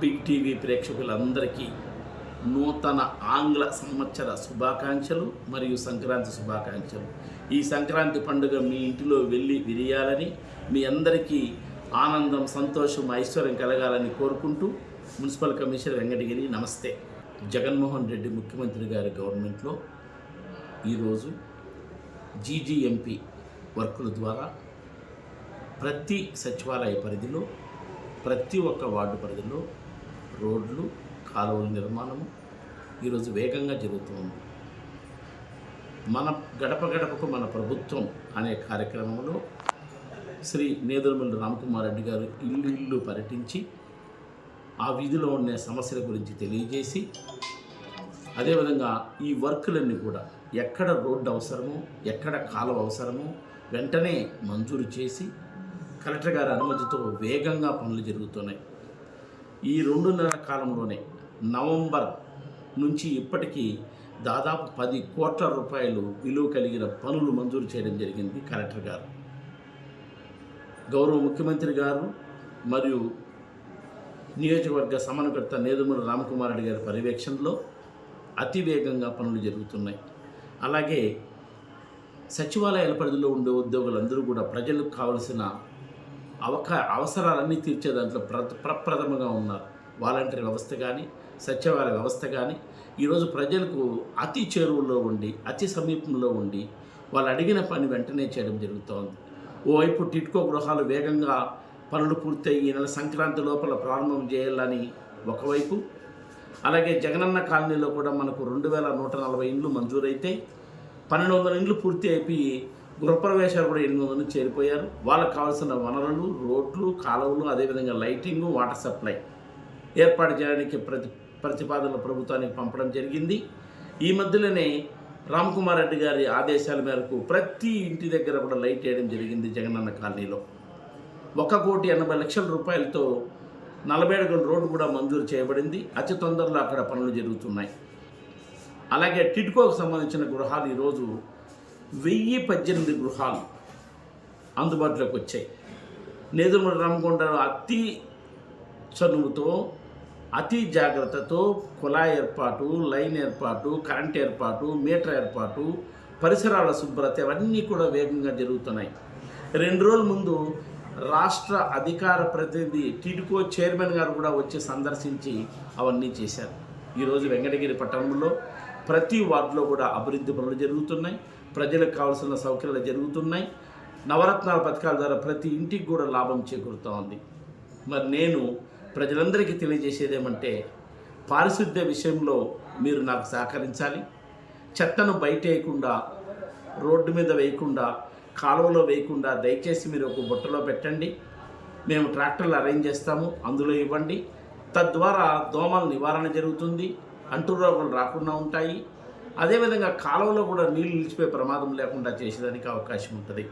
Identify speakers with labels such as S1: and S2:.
S1: Big TV ప్రేక్షకులందరికీ నూతన ఆంగ్ల సంవత్సర శుభాకాంక్షలు మరియు సంక్రాంతి శుభాకాంక్షలు. ఈ సంక్రాంతి పండుగ మీ ఇంటిలో వెళ్ళి విరియాలని, మీ అందరికీ ఆనందం, సంతోషం, ఐశ్వర్యం కలగాలని కోరుకుంటూ మున్సిపల్ కమిషనర్ వెంకటగిరి నమస్తే. జగన్మోహన్ రెడ్డి ముఖ్యమంత్రి గారి గవర్నమెంట్లో ఈరోజు జీజీఎంపీ వర్కుల ద్వారా ప్రతి సచివాలయ పరిధిలో, ప్రతి ఒక్క వార్డు పరిధిలో రోడ్లు, కాలువల నిర్మాణము ఈరోజు వేగంగా జరుగుతుంది. మన గడప గడపకు మన ప్రభుత్వం అనే కార్యక్రమంలో శ్రీ నేదురుమల్లి రామకుమార్ రెడ్డి గారు ఇల్లు ఇల్లు పర్యటించి ఆ వీధిలో ఉండే సమస్యల గురించి తెలియజేసి, అదేవిధంగా ఈ వర్కులన్నీ కూడా ఎక్కడ రోడ్డు అవసరమో, ఎక్కడ కాలువ అవసరమో వెంటనే మంజూరు చేసి కలెక్టర్ గారి అనుమతితో వేగంగా పనులు జరుగుతున్నాయి. ఈ 2.5 కాలంలోనే నవంబర్ నుంచి ఇప్పటికీ దాదాపు 10 కోట్ల రూపాయలు విలువ కలిగిన పనులు మంజూరు చేయడం జరిగింది కలెక్టర్ గారు. గౌరవ ముఖ్యమంత్రి గారు మరియు నియోజకవర్గ సమన్వయకర్త నేదురుమల్లి రామకుమార్ రెడ్డి గారి పర్యవేక్షణలో అతి వేగంగా పనులు జరుగుతున్నాయి. అలాగే సచివాలయాల పరిధిలో ఉండే ఉద్యోగులందరూ కూడా ప్రజలకు కావలసిన అవసరాలన్నీ తీర్చే దాంట్లో ప్రప్రథమంగా ఉన్నారు. వాలంటీర్ వ్యవస్థ కానీ, సచివాలయ వ్యవస్థ కానీ ఈరోజు ప్రజలకు అతి చేరువలో ఉండి, అతి సమీపంలో ఉండి వాళ్ళు అడిగిన పని వెంటనే చేయడం జరుగుతోంది. ఓవైపు టిట్కో గృహాలు వేగంగా పనులు పూర్తయి ఈ నెల సంక్రాంతి లోపల ప్రారంభం చేయాలని ఒకవైపు, అలాగే జగనన్న కాలనీలో కూడా మనకు 2140 ఇండ్లు మంజూరైతే 1200 ఇండ్లు పూర్తి అయిపోయి గృహప్రవేశాలు కూడా 800 నుంచి చేరిపోయారు. వాళ్ళకు కావాల్సిన వనరులు, రోడ్లు, కాలువలు, అదేవిధంగా లైటింగు, వాటర్ సప్లై ఏర్పాటు చేయడానికి ప్రతిపాదనలు ప్రభుత్వానికి పంపడం జరిగింది. ఈ మధ్యలోనే రామకుమార్ రెడ్డి గారి ఆదేశాల మేరకు ప్రతి ఇంటి దగ్గర కూడా లైట్ వేయడం జరిగింది. జగనన్న కాలనీలో 1,80,00,000 రూపాయలతో 40 అడుగుల రోడ్డు కూడా మంజూరు చేయబడింది. అతి తొందరలో అక్కడ పనులు జరుగుతున్నాయి. అలాగే టిడ్కోకు సంబంధించిన గృహాలు ఈరోజు 1018 గృహాలు అందుబాటులోకి వచ్చాయి. నేదురుమల్లి రామకొండలో అతి చనువుతో, అతి జాగ్రత్తతో కుళాయి ఏర్పాటు, లైన్ ఏర్పాటు, కరెంట్ ఏర్పాటు, మీటర్ ఏర్పాటు, పరిసరాల శుభ్రత ఇవన్నీ కూడా వేగంగా జరుగుతున్నాయి. 2 రోజుల ముందు రాష్ట్ర అధికార ప్రతినిధి టిడ్కో చైర్మన్ గారు కూడా వచ్చి సందర్శించి అవన్నీ చేశారు. ఈరోజు వెంకటగిరి పట్టణంలో ప్రతి వార్డులో కూడా అభివృద్ధి పనులు జరుగుతున్నాయి. ప్రజలకు కావాల్సిన సౌకర్యాలు జరుగుతున్నాయి. నవరత్నాల పథకాల ద్వారా ప్రతి ఇంటికి కూడా లాభం చేకూరుతూ ఉంది. మరి నేను ప్రజలందరికీ తెలియజేసేది ఏమంటే, పారిశుద్ధ్య విషయంలో మీరు నాకు సహకరించాలి. చెత్తను బయట వేయకుండా, రోడ్డు మీద వేయకుండా, కాలువలో వేయకుండా దయచేసి మీరు ఒక బుట్టలో పెట్టండి. మేము ట్రాక్టర్లు అరేంజ్ చేస్తాము, అందులో ఇవ్వండి. తద్వారా దోమల నివారణ జరుగుతుంది, అంటురోగాలు రాకుండా ఉంటాయి. అదేవిధంగా కాలువలో కూడా నీళ్లు నిలిచిపోయే ప్రమాదం లేకుండా చేసేదానికి అవకాశం ఉంటుంది.